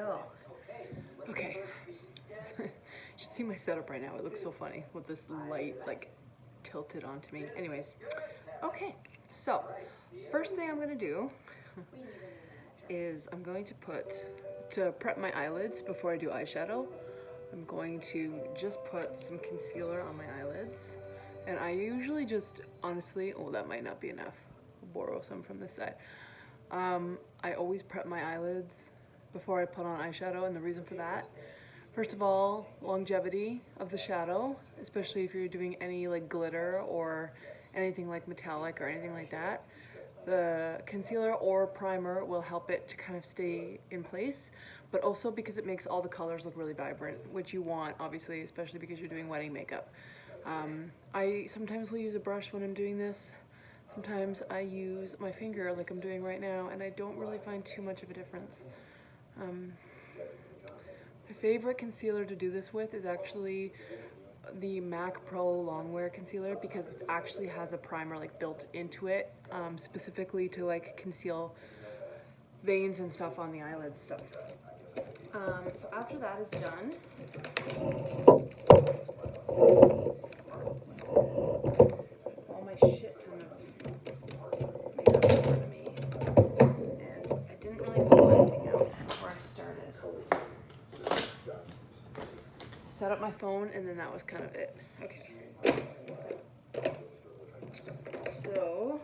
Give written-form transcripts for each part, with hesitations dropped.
Oh, okay. You should see my setup right now. It looks so funny with this light like tilted onto me. Anyways, okay. So, first thing I'm gonna do is I'm going to prep my eyelids before I do eyeshadow. I'm going to just put some concealer on my eyelids. And I usually just, honestly, oh, that might not be enough. I'll borrow some from this side. I always prep my eyelids before I put on eyeshadow, and the reason for that, first of all, longevity of the shadow, especially if you're doing any like glitter or anything like metallic or anything like that. The concealer or primer will help it to kind of stay in place, but also because it makes all the colors look really vibrant, which you want, obviously, especially because you're doing wedding makeup. I sometimes will use a brush when I'm doing this. Sometimes I use my finger like I'm doing right now, and I don't really find too much of a difference. My favorite concealer to do this with is actually the MAC Pro Longwear concealer, because it actually has a primer like built into it, specifically to like conceal veins and stuff on the eyelids. So after that is done, all my shit ton of makeup in front of me, and I didn't really pull anything out before I started. Set up my phone, and then that was kind of it. Okay. So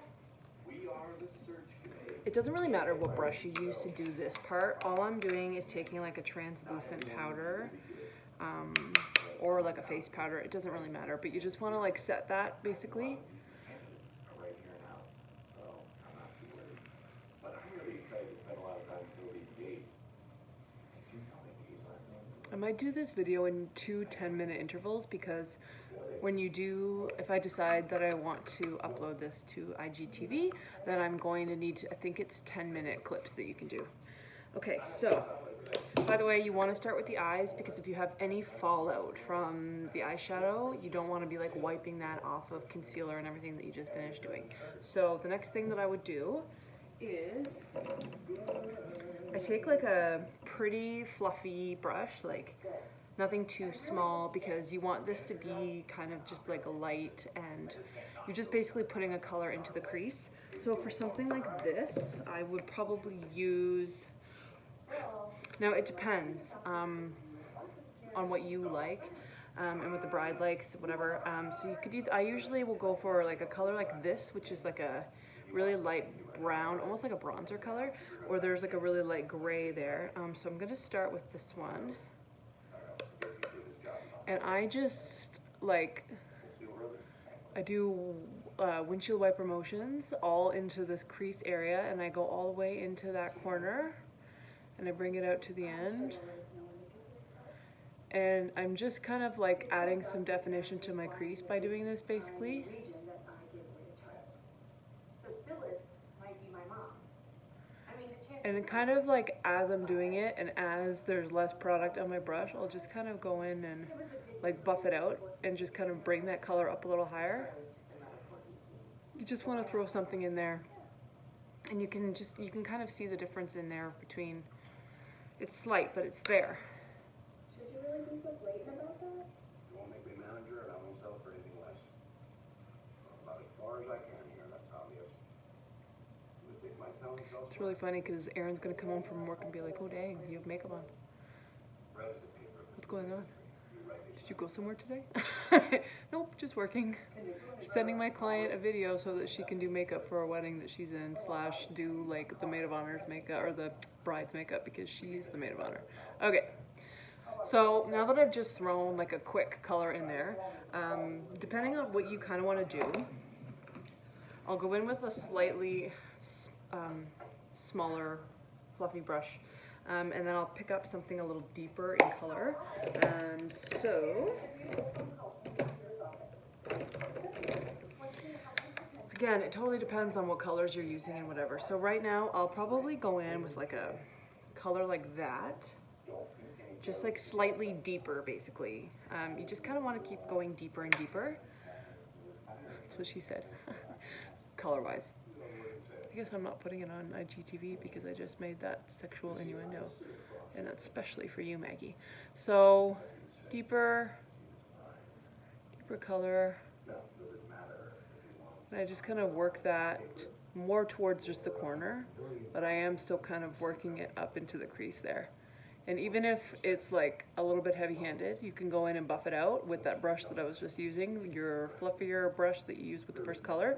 it doesn't really matter what brush you use to do this part. All I'm doing is taking like a translucent powder, or like a face powder. It doesn't really matter, but you just want to like set that basically. I might do this video in 2 10-minute intervals, because when you do, if I decide that I want to upload this to IGTV, then I'm going to need to, I think it's 10-minute clips that you can do. Okay, so, by the way, you want to start with the eyes, because if you have any fallout from the eyeshadow, you don't want to be like wiping that off of concealer and everything that you just finished doing. So the next thing that I would do is I take like a pretty fluffy brush, like nothing too small, because you want this to be kind of just like a light, and you're just basically putting a color into the crease. So for something like this, I would probably use, now it depends on what you like, and what the bride likes, whatever. So you could either, I usually will go for like a color like this, which is like a really light brown, almost like a bronzer color, or there's like a really light gray there. So I'm gonna start with this one. And I just like, I do windshield wiper motions all into this crease area, and I go all the way into that corner, and I bring it out to the end. And I'm just kind of like adding some definition to my crease by doing this basically. And kind of like as I'm doing it, and as there's less product on my brush, I'll just kind of go in and like buff it out and just kind of bring that color up a little higher. You just want to throw something in there, and you can kind of see the difference in there between, it's slight, but it's there. Should you really be so blatant about that? You won't make me manager, and I won't settle for anything less. About as far as I can here, that's obvious. I'm gonna take my talents elsewhere. It's really funny because Aaron's gonna come home from work and be like, "Oh dang, you have makeup on. What's going on? Did you go somewhere today?" Nope, just working. Sending my client a video so that she can do makeup for a wedding that she's in, / do like the maid of honor's makeup, or the bride's makeup, because she's the maid of honor. Okay, so now that I've just thrown like a quick color in there, depending on what you kind of want to do, I'll go in with a slightly smaller fluffy brush, and then I'll pick up something a little deeper in color. And so again, it totally depends on what colors you're using and whatever. So right now I'll probably go in with like a color like that, just like slightly deeper basically. You just kind of want to keep going deeper and deeper. That's what she said. Color wise, I guess I'm not putting it on IGTV because I just made that sexual innuendo. And that's especially for you, Maggie. So, deeper color. And I just kind of work that more towards just the corner, but I am still kind of working it up into the crease there. And even if it's like a little bit heavy-handed, you can go in and buff it out with that brush that I was just using, your fluffier brush that you used with the first color.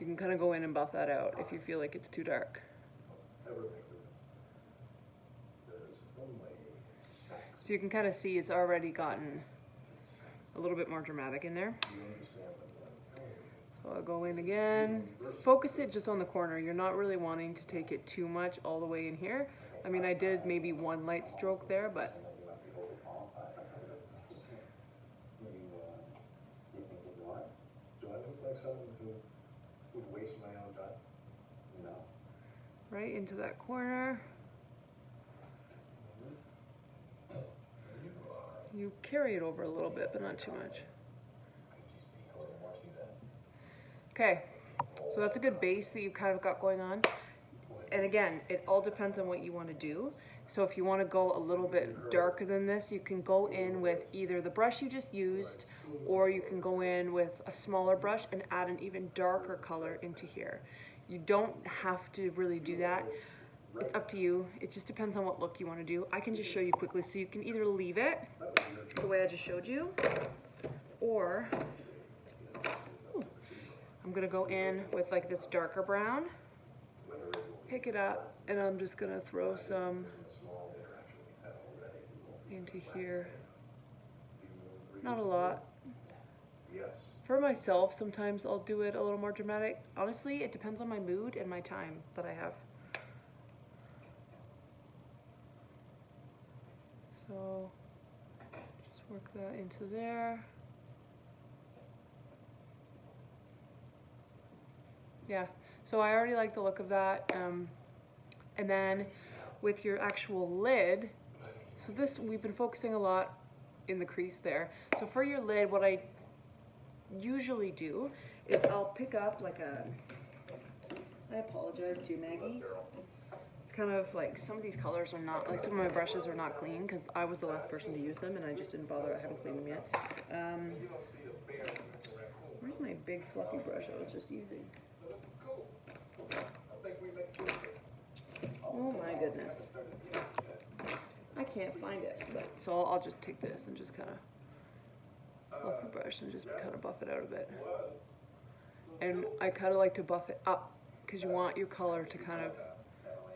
You can kind of go in and buff that out if you feel like it's too dark. So you can kind of see it's already gotten a little bit more dramatic in there. So I'll go in again, focus it just on the corner. You're not really wanting to take it too much all the way in here. I mean, I did maybe one light stroke there, but Do I look like someone who would waste my own time? No. right into that corner. You carry it over a little bit, but not too much. Okay, so that's a good base that you've kind of got going on. And again, it all depends on what you want to do. So if you want to go a little bit darker than this, you can go in with either the brush you just used, or you can go in with a smaller brush and add an even darker color into here. You don't have to really do that. It's up to you. It just depends on what look you want to do. I can just show you quickly, so you can either leave it the way I just showed you, or I'm gonna go in with like this darker brown, pick it up, and I'm just gonna throw some into here. Not a lot. For myself, sometimes I'll do it a little more dramatic. Honestly, it depends on my mood and my time that I have. So just work that into there. Yeah, so I already like the look of that. And then with your actual lid, so this, we've been focusing a lot in the crease there. So for your lid, what I usually do is I'll pick up like a, I apologize to Maggie. It's kind of like, some of these colors are not, like some of my brushes are not clean because I was the last person to use them and I just didn't bother, I haven't cleaned them yet. Where's my big fluffy brush I was just using? Oh my goodness. I can't find it, but so I'll just take this and just kind of fluffy brush and just kind of buff it out a bit. And I kind of like to buff it up because you want your color to kind of,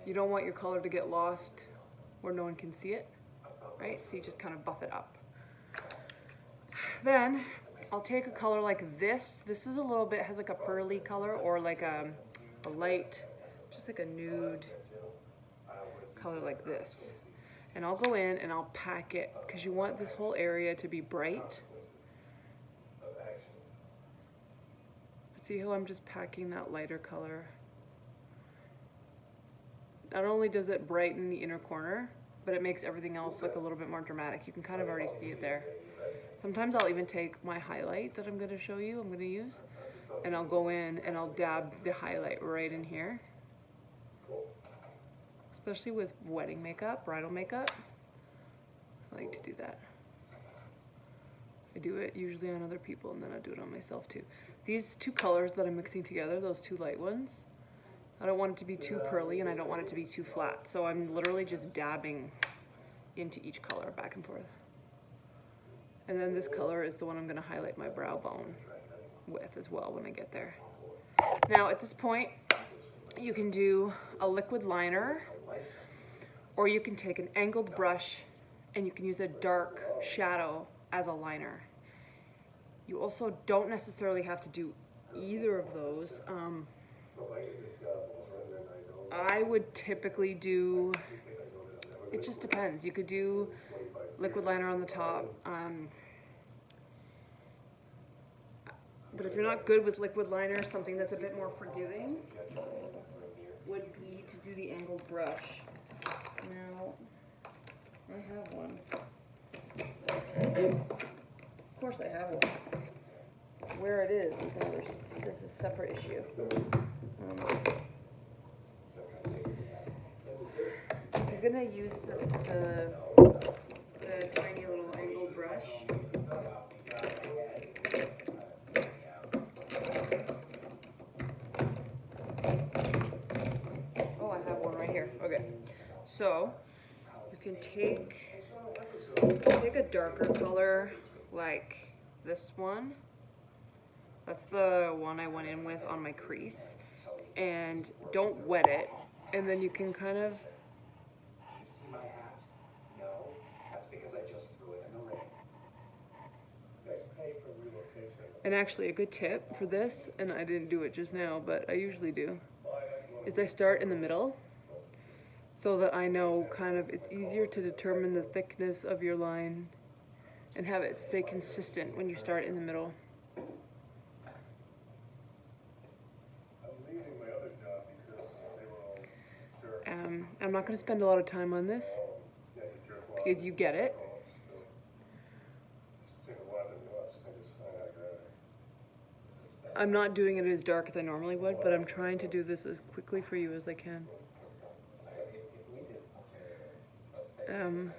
you don't want your color to get lost where no one can see it, right? So you just kind of buff it up. Then I'll take a color like this. This is a little bit, has like a pearly color or like a light, just like a nude color like this. And I'll go in and I'll pack it because you want this whole area to be bright. See how I'm just packing that lighter color? Not only does it brighten the inner corner, but it makes everything else look a little bit more dramatic. You can kind of already see it there. Sometimes I'll even take my highlight that I'm going to show you, I'm going to use, and I'll go in and I'll dab the highlight right in here. Especially with wedding makeup, bridal makeup, I like to do that. I do it usually on other people and then I do it on myself too. These two colors that I'm mixing together, those two light ones, I don't want it to be too pearly and I don't want it to be too flat. So I'm literally just dabbing into each color back and forth. And then this color is the one I'm going to highlight my brow bone with as well when I get there. Now at this point, you can do a liquid liner, or you can take an angled brush and you can use a dark shadow as a liner. You also don't necessarily have to do either of those. I would typically do, it just depends. You could do liquid liner on the top. But if you're not good with liquid liner, something that's a bit more forgiving would be to do the angled brush. Now, I have one. Of course I have one. Where it is another, this is a separate issue. gonna use the tiny little angled brush. Oh, I have one right here. Okay, so you can take a darker color like this one. That's the one I went in with on my crease, and don't wet it, and then you can kind of. You see my hat? No, that's because I just threw it in the ring. You guys pay for relocation. And actually, a good tip for this, and I didn't do it just now, but I usually do, is I start in the middle so that I know kind of it's easier to determine the thickness of your line and have it stay consistent when you start in the middle. I'm not going to spend a lot of time on this because you get it. I'm not doing it as dark as I normally would, but I'm trying to do this as quickly for you as I can. And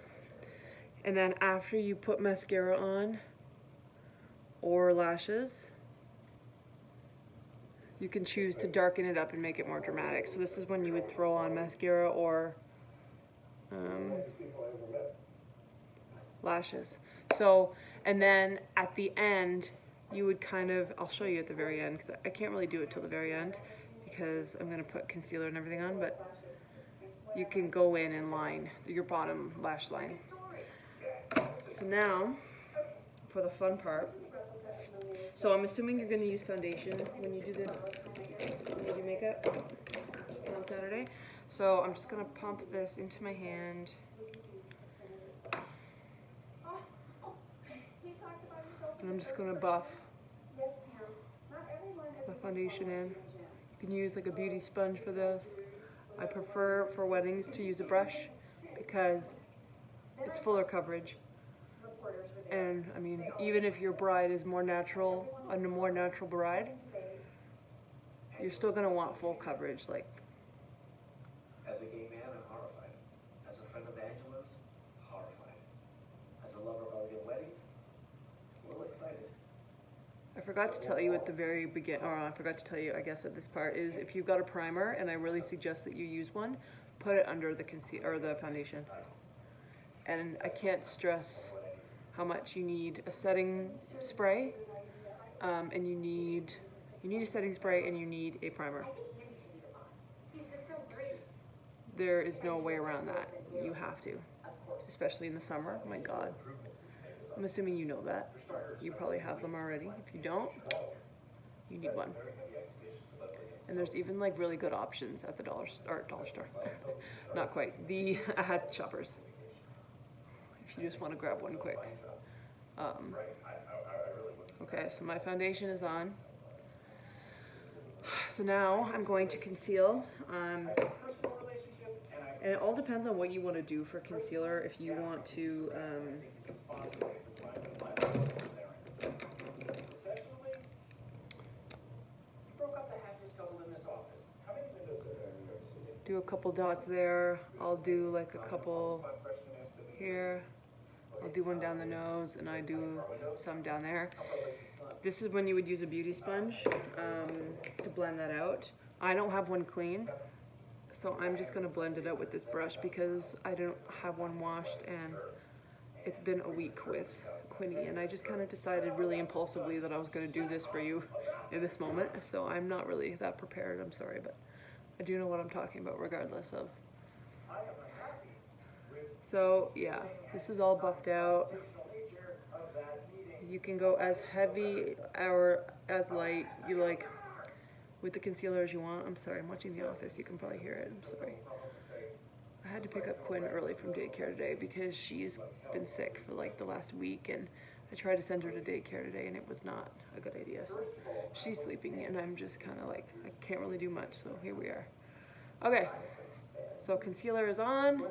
then after you put mascara on or lashes, you can choose to darken it up and make it more dramatic. So this is when you would throw on mascara or lashes. So, and then at the end, you would kind of, I'll show you at the very end, because I can't really do it till the very end because I'm gonna put concealer and everything on, but you can go in and line your bottom lash line. So now, for the fun part, so I'm assuming you're gonna use foundation when you do this, when you do makeup on Saturday. So I'm just gonna pump this into my hand. And I'm just gonna buff the foundation in. You can use like a beauty sponge for this. I prefer for weddings to use a brush because it's fuller coverage. And I mean, even if your bride is more natural, a more natural bride, you're still gonna want full coverage. Like, As a gay man, I'm horrified. As a friend of Angela's, horrified. As a lover of our gay weddings, a little excited. I forgot to tell you at the very beginning, or I forgot to tell you, I guess, at this part, is if you've got a primer, and I really suggest that you use one, put it under the concealer or the foundation. And I can't stress how much you need a setting spray, and you need a setting spray, and you need a primer. There is no way around that. You have to, especially in the summer. Oh my God. I'm assuming you know that. You probably have them already. If you don't, you need one. And there's even like really good options at the dollar store. Not quite. The at Shoppers. If you just want to grab one quick. Okay, so my foundation is on. So now I'm going to conceal. And it all depends on what you want to do for concealer. If you want to do a couple dots there, I'll do like a couple here. I'll do one down the nose, and I do some down there. This is when you would use a beauty sponge to blend that out. I don't have one clean, so I'm just gonna blend it out with this brush because I don't have one washed, and it's been a week with Quinny, and I just kind of decided really impulsively that I was gonna do this for you in this moment. So I'm not really that prepared, I'm sorry, but I do know what I'm talking about regardless of. So yeah, this is all buffed out. You can go as heavy or as light you like with the concealer as you want. I'm sorry, I'm watching The Office, you can probably hear it, I'm sorry. I had to pick up Quinn early from daycare today because she's been sick for like the last week, and I tried to send her to daycare today and it was not a good idea. So she's sleeping and I'm just kind of like, I can't really do much, so here we are. Okay, so concealer is on.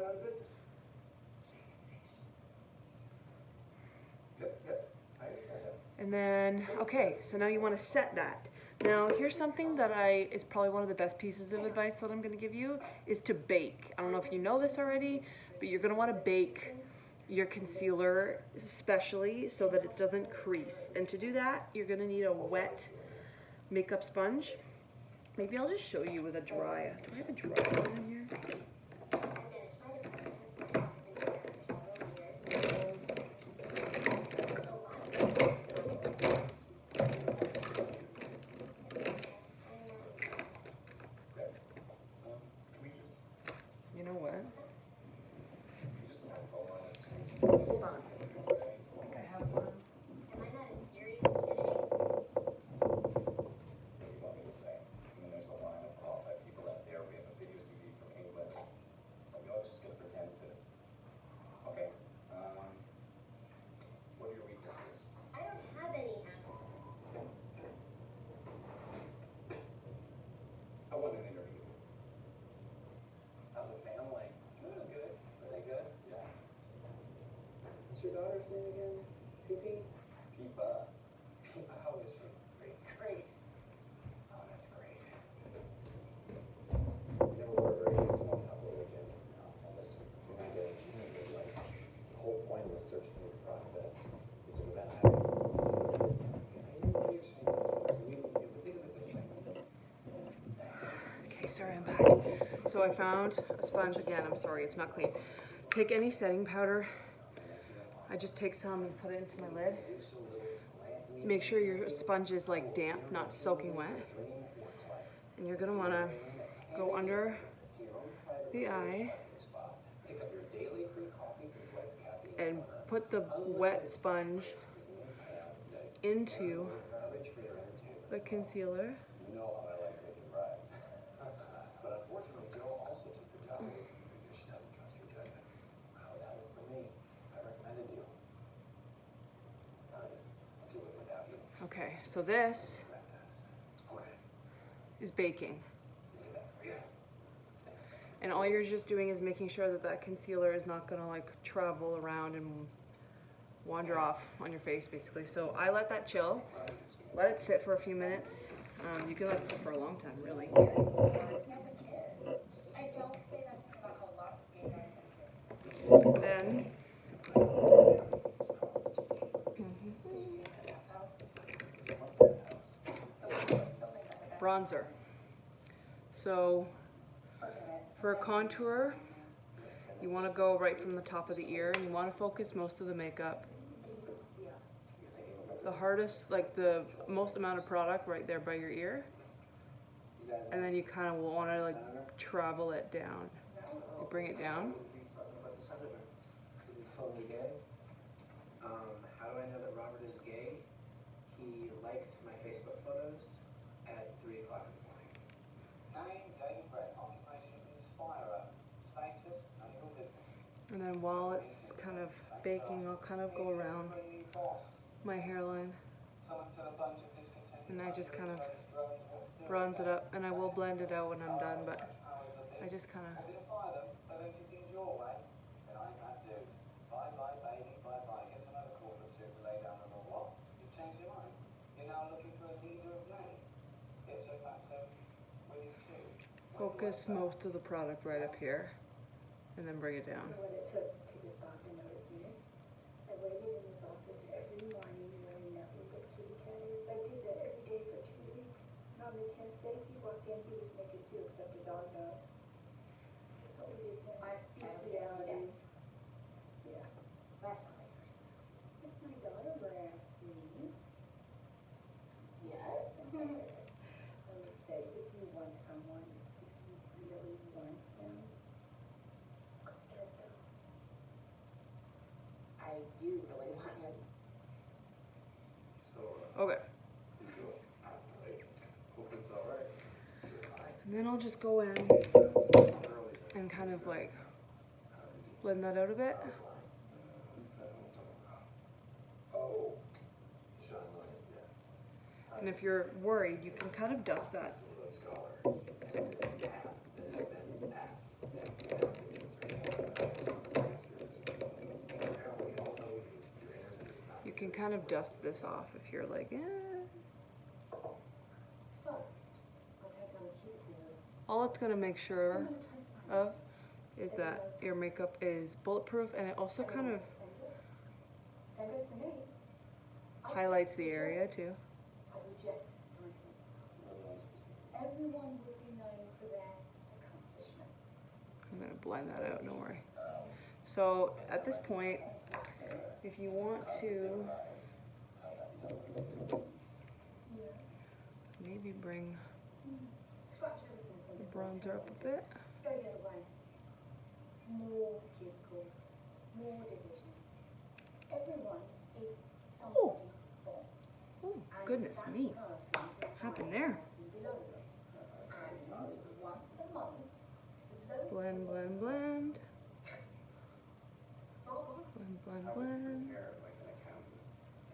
And then, okay, so now you want to set that. Now, here's something that is probably one of the best pieces of advice that I'm gonna give you, is to bake. I don't know if you know this already, but you're gonna wanna bake your concealer, especially so that it doesn't crease. And to do that, you're gonna need a wet makeup sponge. Maybe I'll just show you with a dry. Do I have a dry one in here? You know what? Hold on. I think I have one. Am I not a serious candidate? What do you want me to say? I mean, there's a line of qualified people out there. We have a video CV from England. Like, you're just gonna pretend to. Okay. What are your weaknesses? I don't have any asthma. I want an interview. How's the family? Good. Are they good? Yeah. What's your daughter's name again? Peepy? Peepa. Peepa, how is she? Great. Oh, that's great. We never were very good small town religion. And listen, when I get a teenager, like, the whole point of the search committee process is to prevent habits. I know what you're saying. We need to think of it this way. Okay, sorry, I'm back. So I found a sponge again. I'm sorry, it's not clean. Take any setting powder. I just take some and put it into my lid. Make sure your sponge is like damp, not soaking wet. And you're gonna wanna go under the eye and put the wet sponge into the concealer. You know how I like taking bribes. But unfortunately, Jill also took the job because she doesn't trust your judgment. How would that look for me? I recommended you. I'll do it without you. Okay, so this Okay. is baking. Did that for you. And all you're just doing is making sure that that concealer is not gonna like travel around and wander off on your face basically. So I let that chill, let it sit for a few minutes. You can let it sit for a long time, really. As a kid, I don't say that about how lots of gay guys have kids. Then, Did you see that house? bronzer. So for a contour, you wanna go right from the top of the ear and you wanna focus most of the makeup. The hardest, like the most amount of product right there by your ear. And then you kind of want to like travel it down. You bring it down. Talking about the senator. Is he totally gay? How do I know that Robert is gay? He liked my Facebook photos at 3 o'clock in the morning. Name, date of birth, occupation, inspirer, status, none of your business. And then while it's kind of baking, I'll kind of go around my hairline. And I just kind of bronze it up. And I will blend it out when I'm done, but I just kind of... focus most of the product right up here. And then bring it down. What it took to get Bob to notice me. I waited in his office every morning wearing nothing but kitty cat ears. I did that every day for 2 weeks. And on the 10th day, he walked in, he was naked too, except a dog nose. That's what we did then. Bestiality. Yeah. That's not my person. If my daughter were asked me, Yes. I would say if you want someone, if you really want them, go get them. I do really want him. So, Okay. you do it. Right. Hope it's all right. And then I'll just go in and kind of like blend that out a bit. Oh, Sean Williams. Yes. And if you're worried, you can kind of dust that. Those scholars. You can kind of dust this off if you're like, eh. All it's gonna make sure Someone transparent. of is that your makeup is bulletproof, and it also kind of Same goes for me. I'd highlights the reject- area too. I'd reject title. Another one specific. Everyone would be known for their accomplishment. I'm gonna blend that out, don't worry. So at this point, if you want to Yeah. maybe bring Scratch everything from the your bronzer up a bit. Go the other way. More cubicles, more division. Everyone is somebody's boss. Oh, And goodness that me. person will Happened find there? the person below them. And once a month, the lowest Blend, blend, blend. Blend, blend, blend. Compare like an accountant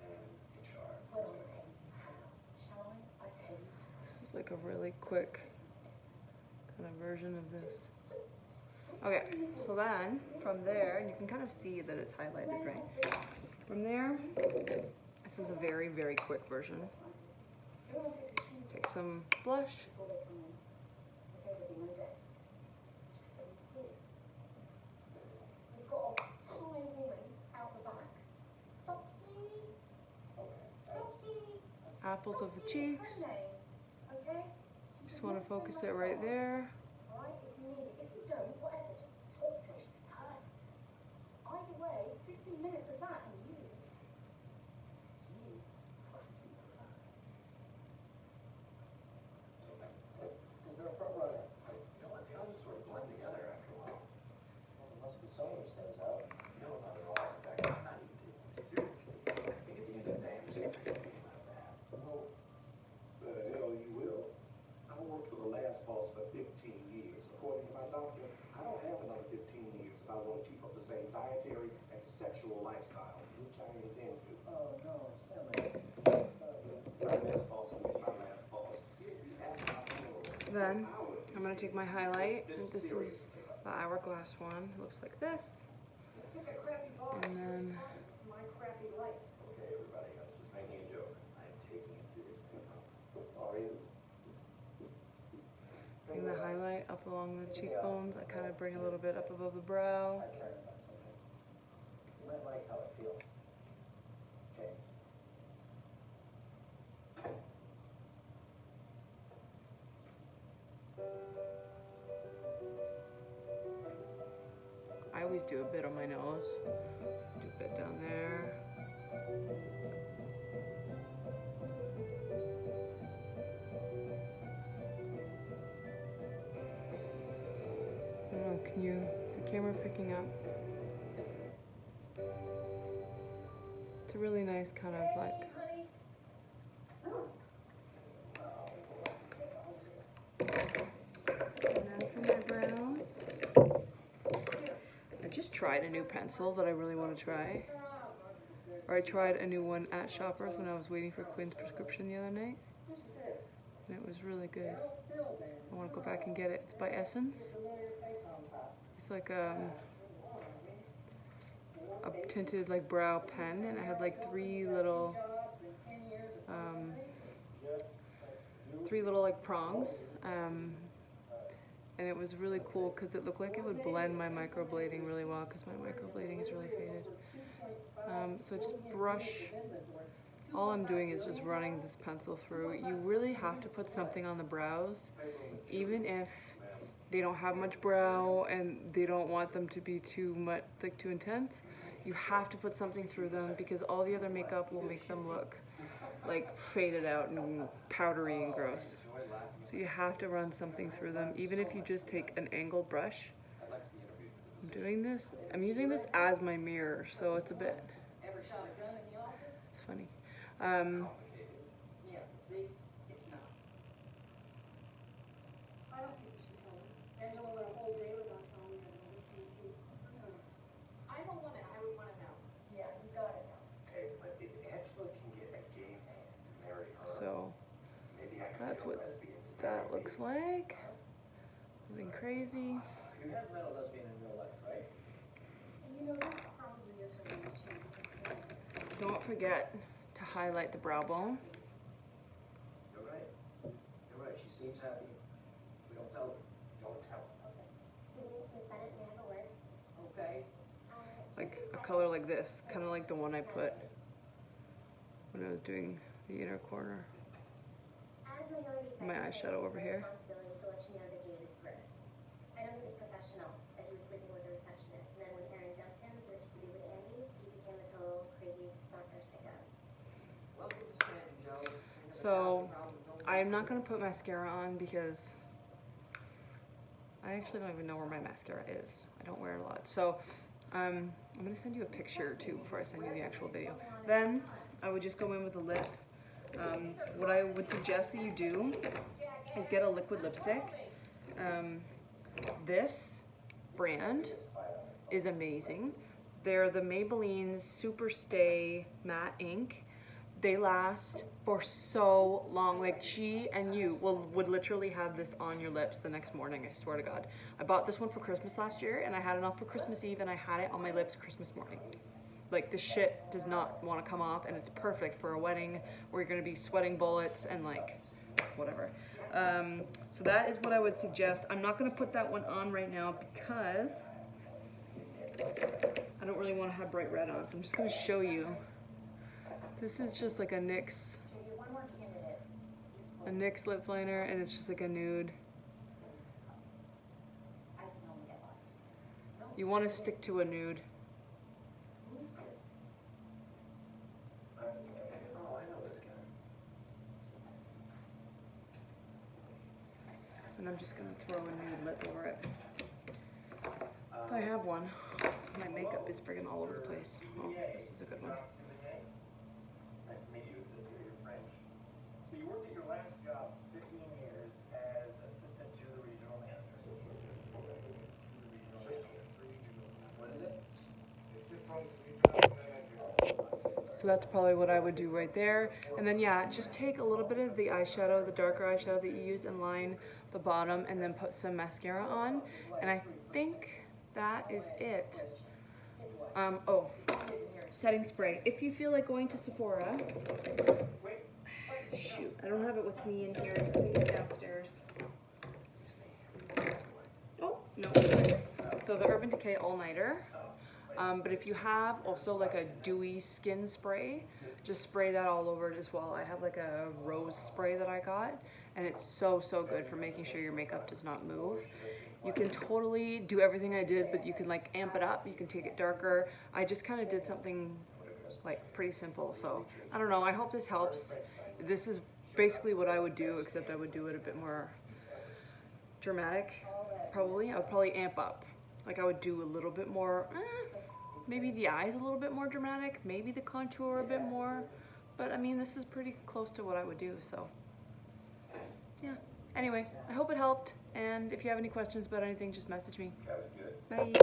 and HR. Well, I'll tell you how. Shall I? I tell you how. This is like a really quick kind of version of this. Okay, so then from there, and you can kind of see that it's highlighted, right? From there, this is a very, very quick version. Everyone takes their shoes Take some blush. before they come in. Okay, there'll be no desks. Just sit on the floor. You've got a tiny woman out the back. Socky! Socky! Apples of the cheeks. Her name, okay? Just want to focus it right there. Alright, if you need it. If you don't, whatever, just talk to her. She's a person. Either way, 15 minutes of that and you crack into her. Because they're a front runner. You know what, they all just sort of blend together after a while. Well, there must be someone who stands out. No, not at all. In fact, I'm not even taking it seriously. I think at the end of the day, I'm just gonna make it out bad. Oh, the hell you will. I worked for the last boss for 15 years. According to my doctor, I don't have another 15 years if I want to keep up the same dietary and sexual lifestyle, which I intend to. Oh, no, Stanley. My next boss will be my last boss. He'll be at my funeral. Then I'm gonna take my highlight. And this is the hourglass one. It looks like this. And then Okay, everybody, I was just making a joke. I am taking it seriously, I promise. Are you? bring the highlight up along the cheekbones. I kind of bring a little bit up above the brow. I care about something. You might like how it feels. James. I always do a bit on my nose. Do a bit down there. I don't know, can you, is the camera picking up? It's a really nice kind of like, and then for my brows, I just tried a new pencil that I really want to try. Or I tried a new one at Shoppers when I was waiting for Quinn's prescription the other night. And it was really good. I want to go back and get it. It's by Essence. It's like a tinted like brow pen, and it had like three little like prongs. And it was really cool because it looked like it would blend my microblading really well because my microblading is really faded. So just brush. All I'm doing is just running this pencil through. You really have to put something on the brows, even if they don't have much brow and they don't want them to be too much, like too intense. You have to put something through them because all the other makeup will make them look like faded out and powdery and gross. So you have to run something through them, even if you just take an angled brush. I'm doing this, I'm using this as my mirror, so it's a bit, Ever shot a gun in the office? it's funny. Yeah, see, it's not. I don't think you should tell me. Angela went a whole day without telling me that I was going to screw her. I'm a woman, I would wanna know. Yeah, you gotta know. Okay, but if Angela can get a gay man to marry her, So maybe I can that's get a what lesbian to marry that me. looks like. Nothing crazy. You have met a lesbian in real life, right? And you know, this probably is her last chance to perform. Don't forget to highlight the brow bone. You're right. You're right, she seems happy. We don't tell her. like a color like this, kind of like the one I put when I was doing the inner corner. As minority My eyeshadow over here. Responsibility to let you know that Gabe is gross. I don't think it's professional that he was sleeping with a receptionist, and then when Aaron dumped him so that she could be with Andy, he became a total crazy stalker sicko. Welcome to Scranton, Joe. So I'm not gonna put mascara on because I actually don't even know where my mascara is. I don't wear it a lot. So I'm gonna send you a picture too before I send you the actual video. Then I would just go in with a lip. What I would suggest that you do is get a liquid lipstick. This brand is amazing. They're the Maybelline Super Stay Matte Ink. They last for so long. Like, she and you would literally have this on your lips the next morning, I swear to God. I bought this one for Christmas last year, and I had it on for Christmas Eve, and I had it on my lips Christmas morning. Like, this shit does not want to come off, and it's perfect for a wedding where you're gonna be sweating bullets and like, whatever. So that is what I would suggest. I'm not gonna put that one on right now because I don't really want to have bright red on, so I'm just gonna show you. This is just like a NYX, You're one more candidate. a NYX lip liner, and it's just like a nude. I can only get lost. You want to stick to a nude. Who's this? Oh, I know this guy. And I'm just gonna throw a nude lip over it. If I have one. My makeup is friggin' all over the place. Oh, this is a good one. Nice to meet you. It says here you're French. So you worked at your last job 15 years as assistant to the regional manager. What is it? So that's probably what I would do right there. And then yeah, just take a little bit of the eyeshadow, the darker eyeshadow that you used, and line the bottom, and then put some mascara on. And I think that is it. Oh, setting spray. If you feel like going to Sephora, shoot, I don't have it with me in here. I think it's downstairs. Oh, no. So the Urban Decay All Nighter. But if you have also like a dewy skin spray, just spray that all over it as well. I have like a rose spray that I got, and it's so good for making sure your makeup does not move. You can totally do everything I did, but you can like amp it up, you can take it darker. I just kind of did something like pretty simple, so I don't know, I hope this helps. This is basically what I would do, except I would do it a bit more dramatic, probably. I would probably amp up. Like, I would do a little bit more, maybe the eyes a little bit more dramatic, maybe the contour a bit more, but I mean, this is pretty close to what I would do, so yeah. Anyway, I hope it helped, and if you have any questions about anything, just message me. That was good. Bye.